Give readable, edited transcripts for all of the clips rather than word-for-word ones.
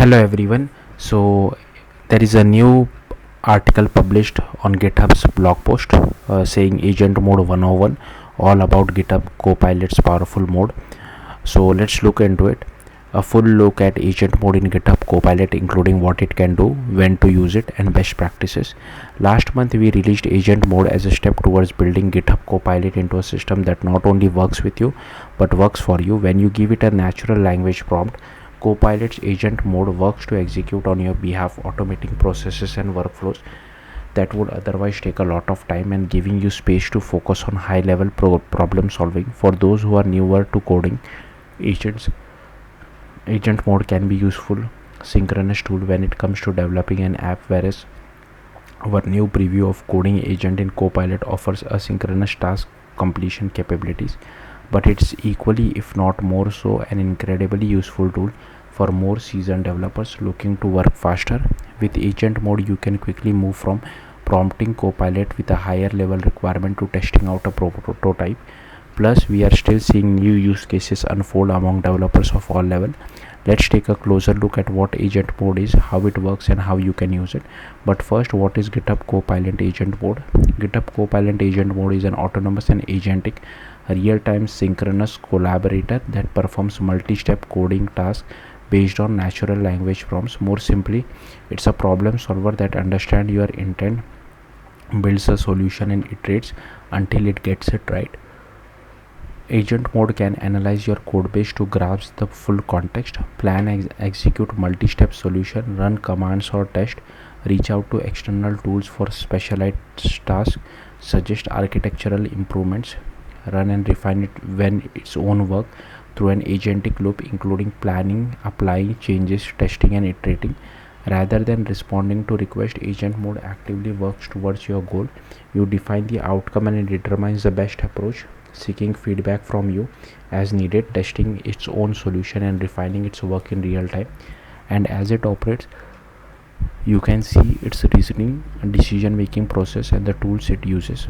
Hello everyone. So there is a new article published on GitHub's blog post saying Agent Mode 101, all about GitHub Copilot's powerful mode. So let's look into it. A full look at Agent Mode in GitHub Copilot, including what it can do, when to use it, and best practices. Last month we released Agent Mode as a step towards building GitHub Copilot into a system that not only works with you but works for you. When you give it a natural language prompt, Copilot's Agent Mode works to execute on your behalf, automating processes and workflows that would otherwise take a lot of time and giving you space to focus on high level problem solving. For those who are newer to coding, Agent Mode can be useful synchronous tool when it comes to developing an app, whereas our new preview of coding agent in Copilot offers asynchronous task completion capabilities, but it's equally, if not more so, an incredibly useful tool for more seasoned developers looking to work faster. With Agent Mode, you can quickly move from prompting Copilot with a higher level requirement to testing out a prototype. Plus, we are still seeing new use cases unfold among developers of all levels. Let's take a closer look at what Agent Mode is, how it works, and how you can use it. But first, what is GitHub Copilot Agent Mode? GitHub Copilot Agent Mode is an autonomous and agentic real-time synchronous collaborator that performs multi-step coding tasks based on natural language prompts. More simply, it's a problem solver that understands your intent, builds a solution, and iterates until it gets it right. Agent Mode can analyze your codebase to grasp the full context, plan, execute multi-step solution, run commands or test, reach out to external tools for specialized tasks, suggest architectural improvements, run and refine it when its own work through an agentic loop, including planning, applying changes, testing, and iterating. Rather than responding to request, Agent Mode actively works towards your goal. You define the outcome and it determines the best approach, seeking feedback from you as needed, testing its own solution, and refining its work in real time. And as it operates, you can see its reasoning, decision making process, and the tools it uses.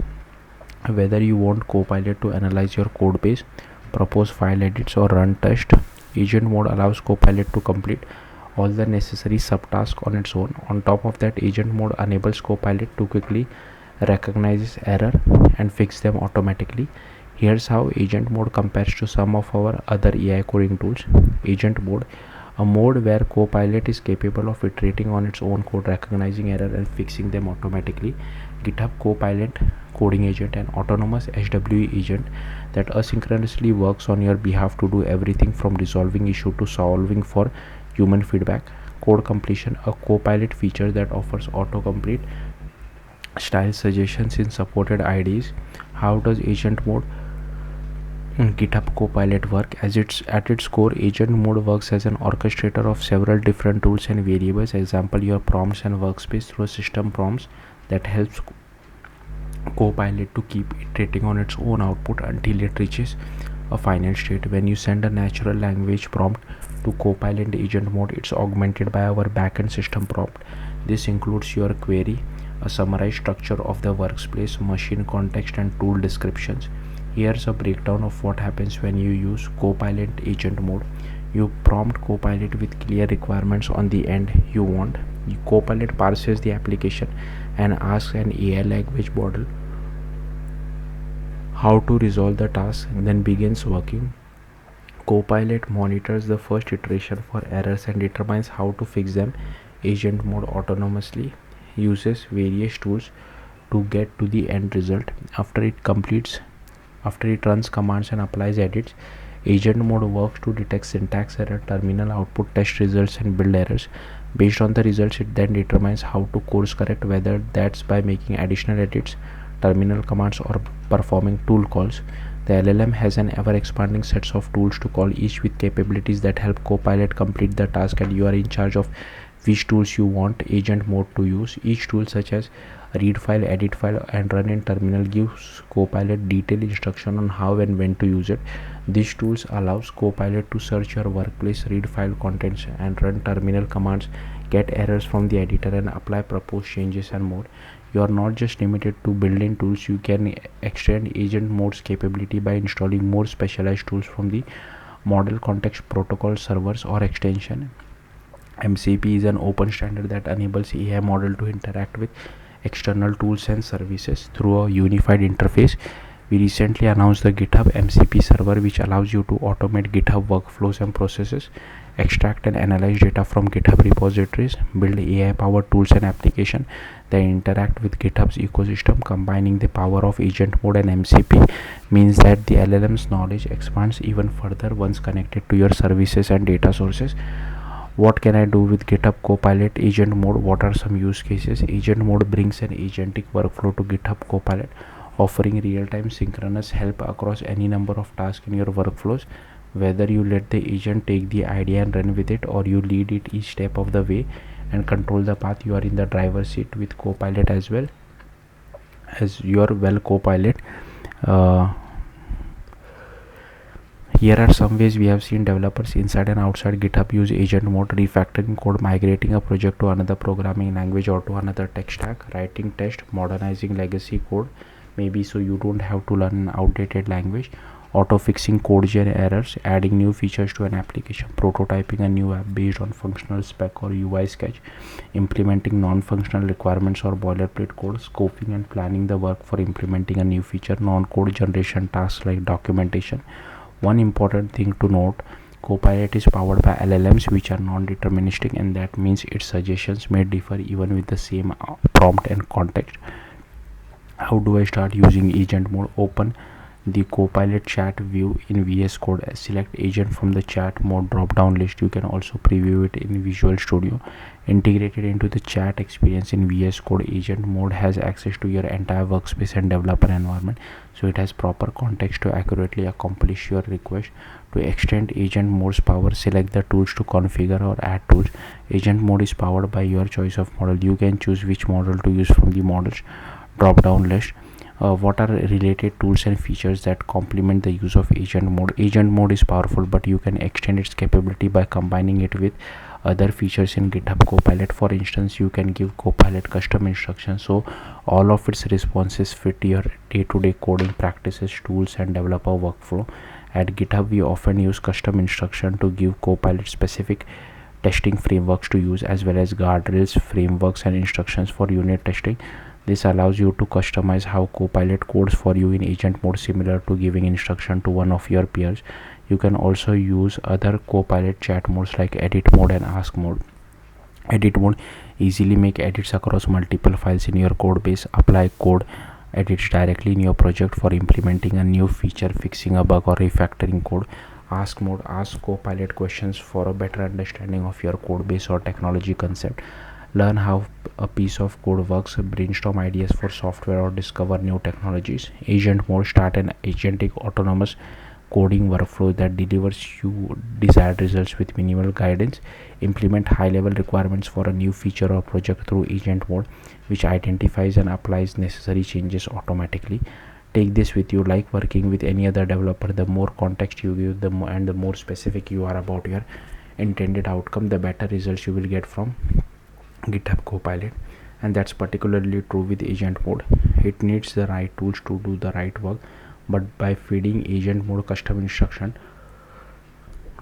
Whether you want Copilot to analyze your code base, propose file edits, or run tests, Agent Mode allows Copilot to complete all the necessary subtasks on its own. On top of that, Agent Mode enables Copilot to quickly recognize error and fix them automatically. Here's how Agent Mode compares to some of our other AI coding tools. Agent Mode, a mode where Copilot is capable of iterating on its own code, recognizing error and fixing them automatically. GitHub Copilot Coding Agent, an autonomous SWE agent that asynchronously works on your behalf to do everything from resolving issue to solving for human feedback. Code completion, a Copilot feature that offers autocomplete style suggestions in supported IDEs. How does Agent Mode GitHub Copilot work? At its core, Agent Mode works as an orchestrator of several different tools and variables. Example, your prompts and workspace through system prompts that helps Copilot to keep iterating on its own output until it reaches a final state. When you send a natural language prompt to Copilot Agent Mode, it's augmented by our backend system prompt. This includes your query, a summarized structure of the workspace, machine context, and tool descriptions. Here's a breakdown of what happens when you use Copilot Agent Mode. You prompt Copilot with clear requirements on the end you want. Copilot parses the application and asks an AI language model how to resolve the task, and then begins working. Copilot monitors the first iteration for errors and determines how to fix them. Agent Mode autonomously uses various tools to get to the end result. After it runs commands and applies edits, Agent Mode works to detect syntax error, terminal output, test results, and build errors. Based on the results, it then determines how to course correct, whether that's by making additional edits, terminal commands, or performing tool calls. The LLM has an ever-expanding set of tools to call, each with capabilities that help Copilot complete the task, and you are in charge of which tools you want Agent Mode to use. Each tool, such as read file, edit file, and run in terminal, gives Copilot detailed instruction on how and when to use it. These tools allows Copilot to search your workplace, read file contents, and run terminal commands, get errors from the editor, and apply proposed changes and more. You are not just limited to built-in tools. You can extend Agent Mode's capability by installing more specialized tools from the model context protocol servers or extension. MCP is an open standard that enables AI model to interact with external tools and services through a unified interface. We recently announced the GitHub MCP server, which allows you to automate GitHub workflows and processes, extract and analyze data from GitHub repositories, build AI-powered tools and applications that interact with GitHub's ecosystem. Combining the power of agent mode and MCP means that the LLM's knowledge expands even further once connected to your services and data sources. What can I do with GitHub Copilot agent mode? What are some use cases? Agent mode brings an agentic workflow to GitHub Copilot, offering real-time synchronous help across any number of tasks in your workflows. Whether you let the agent take the idea and run with it, or you lead it each step of the way and control the path, you are in the driver's seat with Copilot as well as your Copilot. Here are some ways we have seen developers inside and outside GitHub use agent mode: refactoring code, migrating a project to another programming language or to another tech stack, writing test, modernizing legacy code, maybe so you don't have to learn an outdated language, auto-fixing code gen errors, adding new features to an application, prototyping a new app based on functional spec or UI sketch, implementing non-functional requirements or boilerplate code, scoping and planning the work for implementing a new feature, non-code generation tasks like documentation. One important thing to note: Copilot is powered by LLMs, which are non-deterministic, and that means its suggestions may differ even with the same prompt and context. How do I start using agent mode? Open the Copilot chat view in VS Code. Select agent from the chat mode drop down list. You can also preview it in Visual Studio. Integrated into the chat experience in VS Code, agent mode has access to your entire workspace and developer environment, so it has proper context to accurately accomplish your request. To extend agent mode's power, select the tools to configure or add tools. Agent mode is powered by your choice of model. You can choose which model to use from the models drop down list. What are related tools and features that complement the use of agent mode? Agent mode is powerful, but you can extend its capability by combining it with other features in GitHub Copilot. For instance, you can give Copilot custom instructions so all of its responses fit your day-to-day coding practices, tools, and developer workflow. At GitHub, we often use custom instruction to give Copilot specific testing frameworks to use, as well as guardrails, frameworks, and instructions for unit testing. This allows you to customize how Copilot codes for you in agent mode, similar to giving instruction to one of your peers. You can also use other Copilot chat modes like edit mode and ask mode. Edit mode easily make edits across multiple files in your code base, apply code edits directly in your project for implementing a new feature, fixing a bug, or refactoring code. Ask mode asks Copilot questions for a better understanding of your code base or technology concept. Learn how a piece of code works, brainstorm ideas for software, or discover new technologies. Agent mode start an agentic autonomous coding workflow that delivers you desired results with minimal guidance. Implement high-level requirements for a new feature or project through agent mode, which identifies and applies necessary changes automatically. Take this with you. Like working with any other developer, the more context you give, the more specific you are about your intended outcome, the better results you will get from GitHub Copilot. And that's particularly true with agent mode. It needs the right tools to do the right work, but by feeding agent mode custom instruction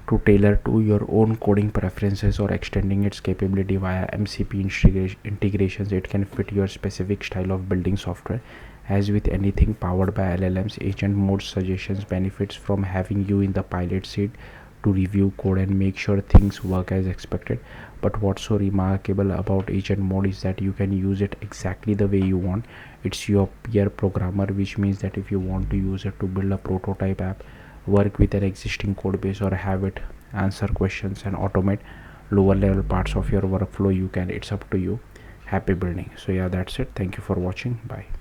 to tailor to your own coding preferences or extending its capability via MCP integrations, it can fit your specific style of building software. As with anything powered by LLMs, agent mode suggestions benefits from having you in the pilot seat to review code and make sure things work as expected. But what's so remarkable about agent mode is that you can use it exactly the way you want. It's your peer programmer, which means that if you want to use it to build a prototype app, work with an existing code base, or have it answer questions and automate lower level parts of your workflow, you can. It's up to you. Happy building. So yeah, that's it. Thank you for watching. Bye.